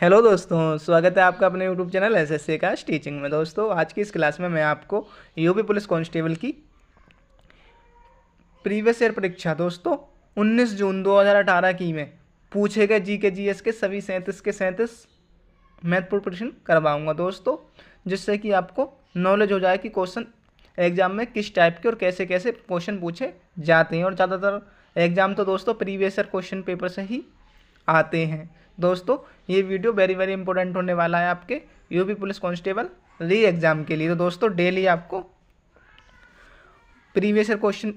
Hello दोस्तों, स्वागत है आपका अपने यूट्यूब चैनल एसएससी का टीचिंग में। दोस्तों, आज की इस क्लास में मैं आपको यूपी पुलिस कांस्टेबल की प्रीवियस ईयर परीक्षा दोस्तों 19 जून 2018 की में पूछे गए जी के जीएस के सभी 37 महत्वपूर्ण प्रश्न करवाऊंगा दोस्तों, जिससे कि आपको नॉलेज हो जाए कि क्वेश्चन एग्जाम में किस टाइप के और कैसे कैसे क्वेश्चन पूछे जाते हैं। और ज़्यादातर एग्जाम तो दोस्तों प्रीवियस ईयर क्वेश्चन पेपर से ही आते हैं। दोस्तों, ये वीडियो वेरी वेरी इंपॉर्टेंट होने वाला है आपके यूपी पुलिस कांस्टेबल री एग्ज़ाम के लिए। तो दोस्तों, डेली आपको प्रीवियस ईयर क्वेश्चन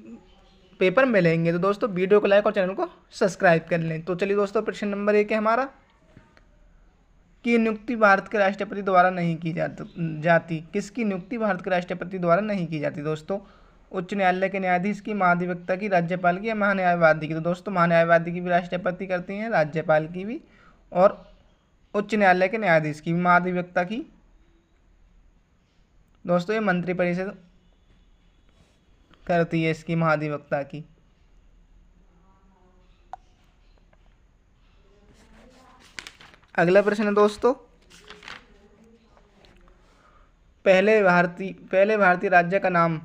पेपर मिलेंगे। तो दोस्तों, वीडियो को लाइक और चैनल को सब्सक्राइब कर लें। तो चलिए दोस्तों, प्रश्न नंबर 1 है हमारा कि नियुक्ति भारत के राष्ट्रपति द्वारा नहीं की जाती। किसकी नियुक्ति भारत के राष्ट्रपति द्वारा नहीं की जाती दोस्तों? उच्च न्यायालय के न्यायाधीश की, महाधिवक्ता की, राज्यपाल की या महान्यायवादी की? तो दोस्तों, महान्यायवादी की भी राष्ट्रपति करती हैं, राज्यपाल की भी और उच्च न्यायालय के न्यायाधीश की। महाधिवक्ता की दोस्तों ये मंत्रिपरिषद करती है, इसकी महाधिवक्ता की। अगला प्रश्न है दोस्तों, पहले भारतीय राज्य का नाम,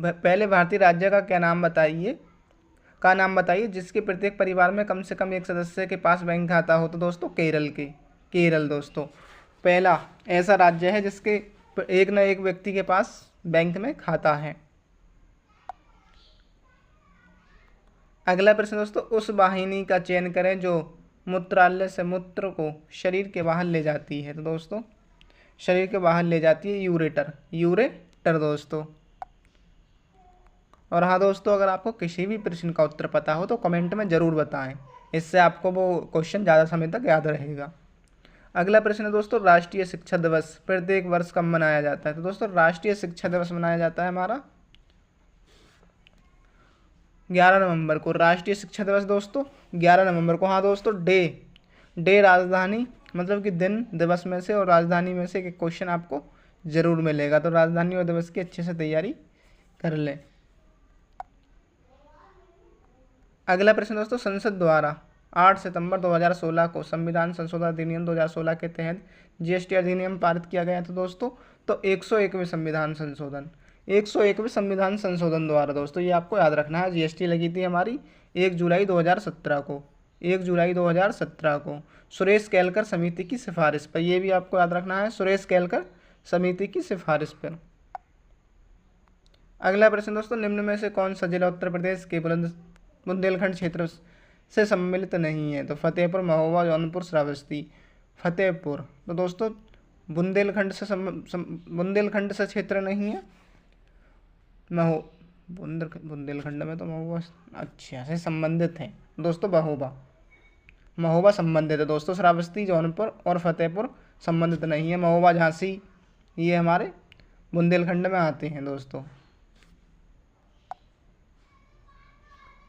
पहले भारतीय राज्य का क्या नाम बताइए, का नाम बताइए जिसके प्रत्येक परिवार में कम से कम एक सदस्य के पास बैंक खाता हो। तो दोस्तों, केरल दोस्तों पहला ऐसा राज्य है जिसके एक न एक व्यक्ति के पास बैंक में खाता है। अगला प्रश्न दोस्तों, उस वाहिनी का चयन करें जो मूत्रालय से मूत्र को शरीर के बाहर ले जाती है। तो दोस्तों, शरीर के बाहर ले जाती है यूरेटर दोस्तों। और हाँ दोस्तों, अगर आपको किसी भी प्रश्न का उत्तर पता हो तो कमेंट में ज़रूर बताएं, इससे आपको वो क्वेश्चन ज़्यादा समय तक याद रहेगा। अगला प्रश्न है दोस्तों, राष्ट्रीय शिक्षा दिवस प्रत्येक वर्ष कब मनाया जाता है? तो दोस्तों, राष्ट्रीय शिक्षा दिवस मनाया जाता है हमारा 11 नवंबर को। राष्ट्रीय शिक्षा दिवस दोस्तों 11 नवंबर को। हाँ दोस्तों, डे राजधानी मतलब कि दिन, दिवस में से और राजधानी में से एक क्वेश्चन आपको ज़रूर मिलेगा। तो राजधानी और दिवस की अच्छे से तैयारी कर लें। अगला प्रश्न दोस्तों, संसद द्वारा 8 सितंबर 2016 को संविधान संशोधन अधिनियम 2016 के तहत जीएसटी अधिनियम पारित किया गया था दोस्तों। तो 101वें संविधान संशोधन द्वारा दोस्तों, ये आपको याद रखना है, जीएसटी लगी थी हमारी 1 जुलाई 2017 को, 1 जुलाई 2017 को सुरेश केलकर समिति की सिफारिश पर। यह भी आपको याद रखना है, सुरेश केलकर समिति की सिफारिश पर। अगला प्रश्न दोस्तों, निम्न में से कौन सा जिला उत्तर प्रदेश के बुंदेलखंड क्षेत्र से सम्मिलित नहीं है? तो फतेहपुर, महोबा, जौनपुर, श्रावस्ती। फतेहपुर। तो दोस्तों, बुंदेलखंड से क्षेत्र नहीं है। महो बुंदेलखंड में तो महोबा अच्छा से संबंधित है दोस्तों। महोबा संबंधित है दोस्तों। श्रावस्ती, जौनपुर और फतेहपुर संबंधित नहीं है। महोबा, झांसी ये हमारे बुंदेलखंड में आते हैं दोस्तों।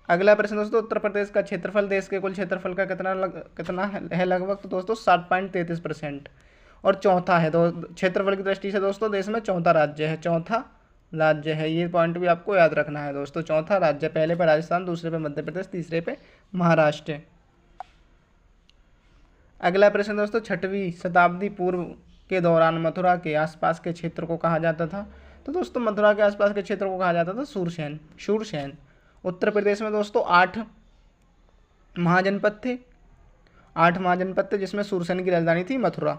अगला प्रश्न दोस्तों, उत्तर प्रदेश का क्षेत्रफल देश के कुल क्षेत्रफल का कितना है लगभग? तो दोस्तों 7.33%। और चौथा है तो क्षेत्रफल की दृष्टि से दोस्तों देश में चौथा राज्य है। ये पॉइंट भी आपको याद रखना है दोस्तों। चौथा राज्य, पहले पे राजस्थान, दूसरे पे मध्य प्रदेश, तीसरे पे महाराष्ट्र। अगला प्रश्न दोस्तों, 6वीं शताब्दी पूर्व के दौरान मथुरा के आसपास के क्षेत्र को कहा जाता था। तो दोस्तों, मथुरा के आसपास के क्षेत्र को कहा जाता था शूरसेन। उत्तर प्रदेश में दोस्तों 8 महाजनपद थे, 8 महाजनपद थे जिसमें शूरसेन की राजधानी थी मथुरा।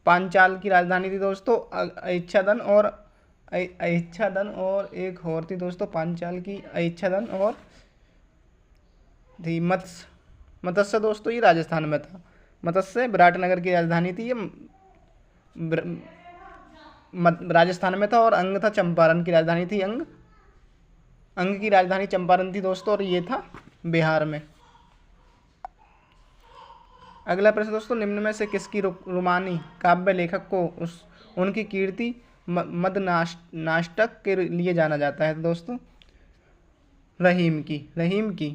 पांचाल की राजधानी थी दोस्तों अहिच्छादन और एक और थी दोस्तों, पांचाल की अहिच्छादन और थी मत्स्य दोस्तों, ये राजस्थान में था। मत्स्य विराटनगर की राजधानी थी, ये राजस्थान में था। और अंग था चंपारण की राजधानी थी, अंग की राजधानी चंपारण थी दोस्तों, और ये था बिहार में। अगला प्रश्न दोस्तों, निम्न में से किसकी रोमानी काव्य लेखक को उनकी कीर्ति मद नाटक के लिए जाना जाता है? तो दोस्तों, रहीम की।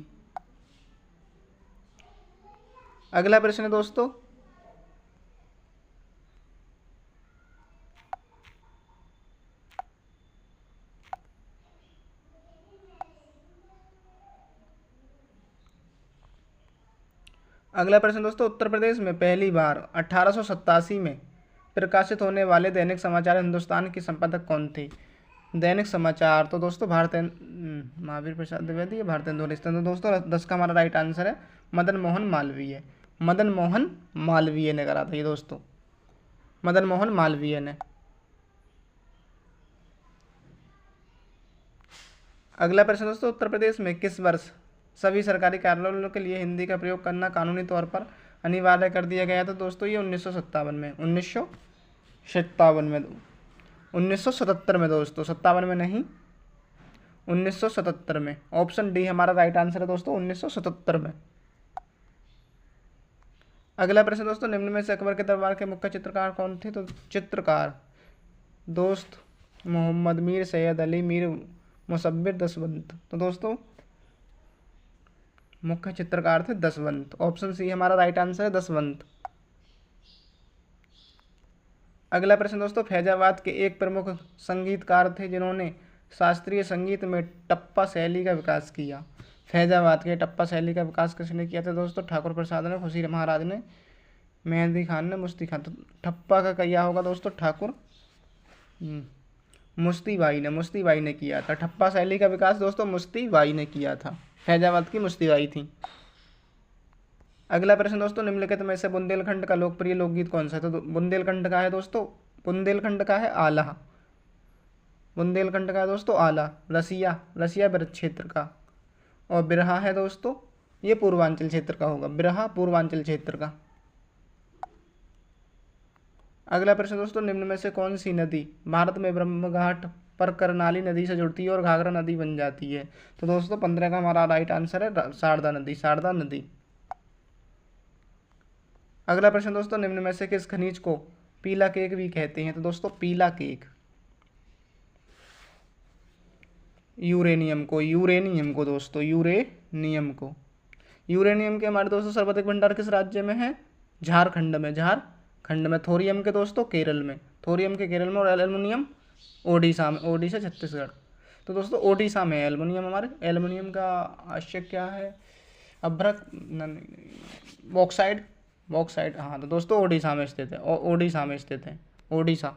अगला प्रश्न दोस्तों, अगला प्रश्न दोस्तों, उत्तर प्रदेश में पहली बार 1887 में प्रकाशित होने वाले दैनिक समाचार हिंदुस्तान की संपादक कौन थे? दैनिक समाचार तो दोस्तों महावीर प्रसाद द्विवेदी या भारतेंदु हरिश्चंद्र। तो दोस्तों 10 का हमारा राइट आंसर है मदन मोहन मालवीय। मदन मोहन मालवीय ने करा था ये दोस्तों, मदन मोहन मालवीय ने। अगला प्रश्न दोस्तों, उत्तर प्रदेश में किस वर्ष सभी सरकारी कार्यालयों के लिए हिंदी का प्रयोग करना कानूनी तौर पर अनिवार्य कर दिया गया था? दोस्तों ये 1957 में, 1957 में, 1977 में दोस्तों, 57 में नहीं, 1977 में। ऑप्शन डी हमारा राइट आंसर है दोस्तों, 1977 में। अगला प्रश्न दोस्तों, निम्न में से अकबर के दरबार के मुख्य चित्रकार कौन थे? तो चित्रकार दोस्त मोहम्मद मीर सैयद अली मीर मुसव्विर दसवंत। तो दोस्तों मुख्य चित्रकार थे दसवंत। ऑप्शन सी हमारा राइट आंसर है दसवंत। अगला प्रश्न दोस्तों, फैजाबाद के एक प्रमुख संगीतकार थे जिन्होंने शास्त्रीय संगीत में टप्पा शैली का विकास किया। फैजाबाद के टप्पा शैली का विकास किसने किया था? दोस्तों ठाकुर प्रसाद ने, खुशी महाराज ने, मेहंदी खान ने, मुफ्ती खान। तो ठप्पा का क्या होगा दोस्तों? ठाकुर मुफ्ती बाई ने, मुफ्ती बाई ने किया था। ठप्पा शैली का विकास दोस्तों मुफ्ती बाई ने किया था। फैजाबाद की मुफ्ती बाई थी। अगला प्रश्न दोस्तों, निम्नलिखित में से बुंदेलखंड का लोकप्रिय लोकगीत कौन सा है? तो बुंदेलखंड का है दोस्तों, बुंदेलखंड का है आला। बुंदेलखंड का है दोस्तों आला। रसिया, रसिया ब्रज क्षेत्र का। और बिरहा है दोस्तों, ये पूर्वांचल क्षेत्र का होगा। बिरहा पूर्वांचल क्षेत्र का। अगला प्रश्न दोस्तों, निम्न में से कौन सी नदी भारत में ब्रह्मघाट पर करनाली नदी से जुड़ती है और घाघरा नदी बन जाती है? तो दोस्तों 15 का हमारा राइट आंसर है शारदा नदी, शारदा नदी। अगला प्रश्न दोस्तों, निम्न में से किस खनिज को पीला केक भी कहते हैं? तो दोस्तों पीला केक यूरेनियम को, यूरेनियम को दोस्तों, यूरेनियम को। यूरेनियम के हमारे दोस्तों सर्वाधिक भंडार किस राज्य में है? झारखंड में, झारखंड में। थोरियम के दोस्तों केरल में, थोरियम के केरल में। और एल्युमिनियम ओडिशा में, ओडिशा छत्तीसगढ़। तो दोस्तों ओडिशा में एल्युमिनियम हमारे। एल्युमिनियम का आश्चर्य क्या है? अभ्रक, बॉक्साइड, बॉक्साइड। हाँ तो दोस्तों ओडिशा में स्थित है, ओडिशा में स्थित है, ओडिशा।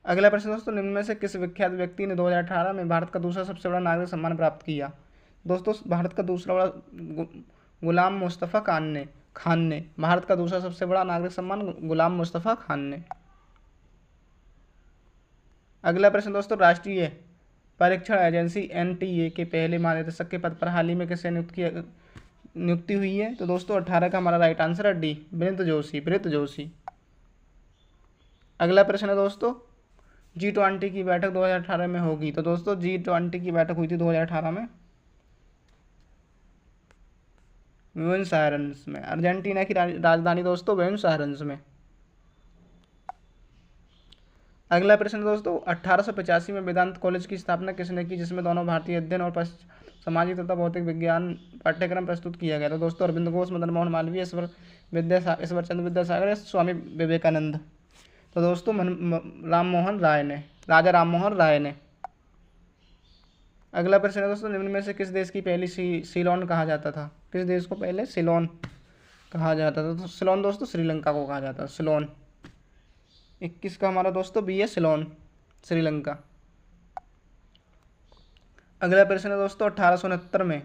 अगला प्रश्न दोस्तों, निम्न में से किस विख्यात व्यक्ति ने 2018 में भारत का दूसरा सबसे बड़ा नागरिक सम्मान प्राप्त किया? दोस्तों भारत का दूसरा बड़ा गुलाम मुस्तफ़ा खान ने भारत का दूसरा सबसे बड़ा नागरिक सम्मान गुलाम मुस्तफ़ा खान ने। अगला प्रश्न दोस्तों, राष्ट्रीय परीक्षण एजेंसी NTA के पहले महानिदेशक के पद पर हाल ही में किसे नियुक्ति हुई है? तो दोस्तों 18 का हमारा राइट आंसर है डी, ब्रित जोशी, ब्रित जोशी। अगला प्रश्न है दोस्तों, G20 की बैठक 2018 में होगी। तो दोस्तों G20 की बैठक हुई थी 2018 में ब्यूनस आयर्स में। अर्जेंटीना की राजधानी दोस्तों ब्यूनस आयर्स में। अगला प्रश्न दोस्तों, 1885 में वेदांत कॉलेज की स्थापना किसने की जिसमें दोनों भारतीय अध्ययन और सामाजिक तथा भौतिक विज्ञान पाठ्यक्रम प्रस्तुत किया गया? तो दोस्तों अरविंद घोष, मदन मोहन मालवीय, ईश्वर चंद्र विद्यासागर, स्वामी विवेकानंद। तो दोस्तों राजा राम मोहन राय ने। अगला प्रश्न है दोस्तों, निम्न में से किस देश की पहली सीलोन कहा जाता था? किस देश को पहले सीलोन कहा जाता था? तो सीलोन दोस्तों श्रीलंका को कहा जाता है, सीलोन। 21 का हमारा दोस्तों बी है, सीलोन, श्रीलंका। अगला प्रश्न है दोस्तों, 1869 में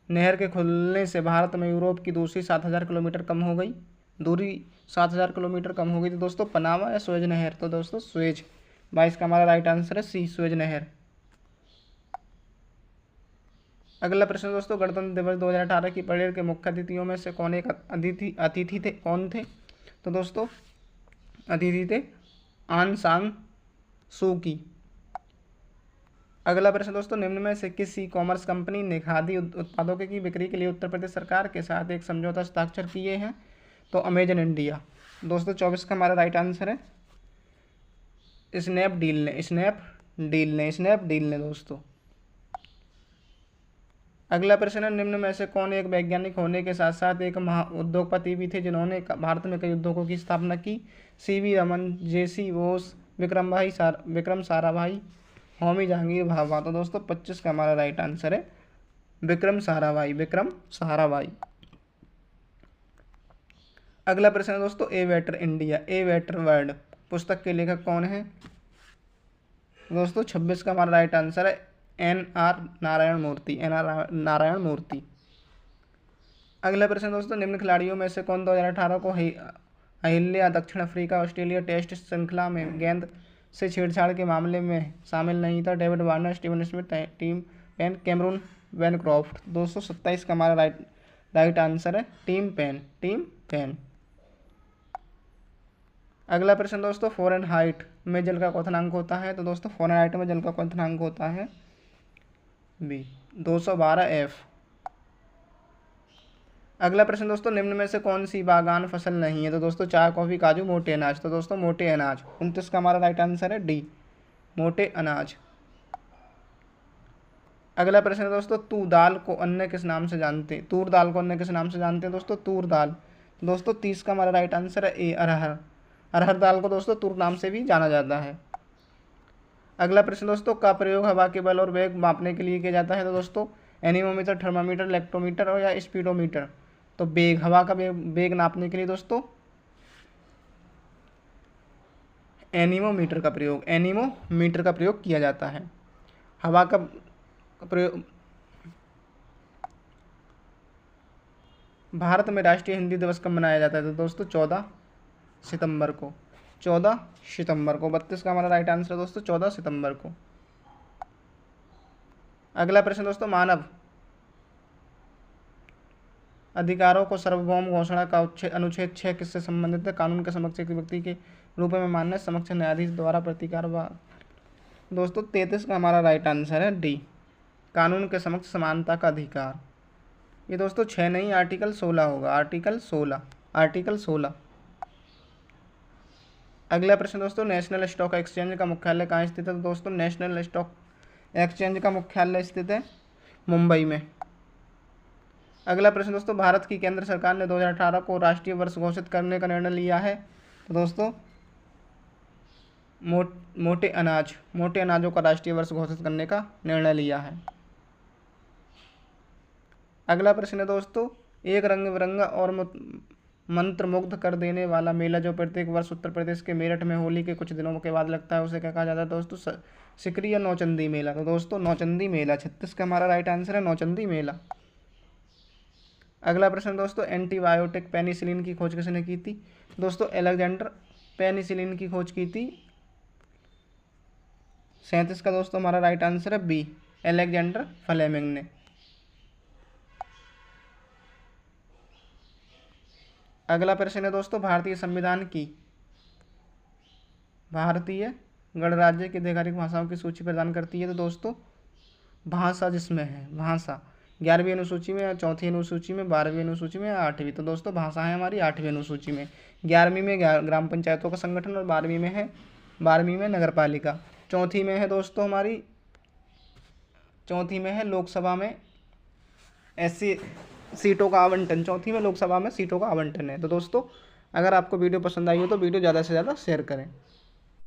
नहर के खुलने से भारत में यूरोप की दूरी 7000 किलोमीटर कम हो गई। दूरी 7000 किलोमीटर कम हो गई। तो दोस्तों पनामा या सुएज नहर? तो दोस्तों सुएज। 22 का हमारा राइट आंसर है सी, सुएज नहर। अगला प्रश्न दोस्तों, गणतंत्र दिवस 2018 की परेड के मुख्य अतिथियों में से कौन एक अतिथि थे? कौन थे? तो दोस्तों अतिथि थे आन सांग सू की। अगला प्रश्न दोस्तों, निम्न में से किस ई कॉमर्स कंपनी ने खादी उत्पादों की बिक्री के लिए उत्तर प्रदेश सरकार के साथ एक समझौता हस्ताक्षर किए हैं? तो अमेजन इंडिया। दोस्तों 24 का हमारा राइट आंसर है स्नैपडील ने दोस्तों। अगला प्रश्न है, निम्न में से कौन एक वैज्ञानिक होने के साथ साथ एक महा उद्योगपति भी थे जिन्होंने भारत में कई उद्योगों की स्थापना की? CV Raman, JC Bose, Vikram Sarabhai, Homi Jahangir Bhabha. तो दोस्तों 25 का हमारा राइट आंसर है विक्रम साराभाई, विक्रम साराभाई। अगला प्रश्न है दोस्तों, a better India, a better world पुस्तक के लेखक कौन है? दोस्तों 26 का हमारा राइट आंसर है NR नारायण मूर्ति, NR नारायण मूर्ति। अगला प्रश्न दोस्तों, निम्न खिलाड़ियों में से कौन 2018 को अहिल्या दक्षिण अफ्रीका ऑस्ट्रेलिया टेस्ट श्रृंखला में गेंद से छेड़छाड़ के मामले में शामिल नहीं था? David Warner, Steven Smith, Tim Paine, Cameron Bancroft. 227 का हमारा राइट आंसर है टीम पेन, टीम पेन। अगला प्रश्न दोस्तों, फ़ारेनहाइट में जल का क्वथनांक होता है? तो दोस्तों फ़ारेनहाइट में जल का क्वथनांक होता है बी 212 F। अगला प्रश्न दोस्तों, निम्न में से कौन सी बागान फसल नहीं है? तो दोस्तों चाय, कॉफ़ी, काजू, मोटे अनाज। तो दोस्तों मोटे अनाज। 29 का हमारा राइट आंसर है डी, मोटे अनाज। अगला प्रश्न है दोस्तों, तूर दाल को अन्य किस नाम से जानते हैं? तूर दाल को अन्य किस नाम से जानते हैं दोस्तों? तूर दाल। दोस्तों 30 का हमारा राइट आंसर है ए, अरहर। अरहर दाल को दोस्तों तूर नाम से भी जाना जाता है। अगला प्रश्न दोस्तों, का प्रयोग हवा के बल और वेग मापने के लिए किया जाता है? तो दोस्तों एनीमोमीटर, थर्मामीटर, इलेक्ट्रोमीटर और या स्पीडोमीटर। तो वेग, हवा का वेग नापने के लिए दोस्तों एनीमोमीटर का प्रयोग किया जाता है। हवा का प्रयोग। भारत में राष्ट्रीय हिंदी दिवस कब मनाया जाता है? तो दोस्तों 14 सितंबर को, 14 सितंबर को। 32 का हमारा राइट आंसर है दोस्तों 14 सितंबर को। अगला प्रश्न दोस्तों, मानव अधिकारों को सार्वभौम घोषणा का अनुच्छेद 6 किससे संबंधित है? कानून के समक्ष एक व्यक्ति के रूप में मान्य समक्ष न्यायाधीश द्वारा प्रतिकार। दोस्तों 33 का हमारा राइट आंसर है डी, कानून के समक्ष समानता का अधिकार। ये दोस्तों 6 नहीं, आर्टिकल 16 होगा, आर्टिकल 16। अगला प्रश्न दोस्तों, नेशनल स्टॉक एक्सचेंज का मुख्यालय कहाँ स्थित है? तो दोस्तों नेशनल स्टॉक एक्सचेंज का मुख्यालय स्थित है मुंबई में। अगला प्रश्न दोस्तों, भारत की केंद्र सरकार ने 2018 को राष्ट्रीय वर्ष घोषित करने का निर्णय लिया है? तो दोस्तों मोटे अनाजों का राष्ट्रीय वर्ष घोषित करने का निर्णय लिया है। अगला प्रश्न है दोस्तों, एक रंग बिरंगा और मंत्रमुग्ध कर देने वाला मेला जो प्रत्येक वर्ष उत्तर प्रदेश के मेरठ में होली के कुछ दिनों के बाद लगता है, उसे क्या कहा जाता है दोस्तों? सिकरी या नौचंदी मेला। तो दोस्तों नौचंदी मेला। 36 का हमारा राइट आंसर है नौचंदी मेला। अगला प्रश्न दोस्तों, एंटीबायोटिक पेनिसिलिन की खोज किसने की थी? दोस्तों अलेक्जेंडर पेनिसिलिन की खोज की थी। 37 का दोस्तों हमारा राइट आंसर है बी, अलेक्जेंडर फ्लेमिंग ने। अगला प्रश्न है दोस्तों, भारतीय संविधान की भारतीय गणराज्य की आधिकारिक भाषाओं की सूची प्रदान करती है? तो दोस्तों भाषा जिसमें है, भाषा 11वीं अनुसूची में, 4वीं अनुसूची में, 12वीं अनुसूची में, 8वीं। तो दोस्तों भाषा है हमारी 8वीं अनुसूची में। 11वीं में ग्राम पंचायतों का संगठन और 12वीं में नगर पालिका। 4वीं में है दोस्तों हमारी, 4वीं में है लोकसभा में ऐसी सीटों का आवंटन। 4वीं में लोकसभा में सीटों का आवंटन है। तो दोस्तों अगर आपको वीडियो पसंद आई हो तो वीडियो ज़्यादा से ज़्यादा शेयर करें।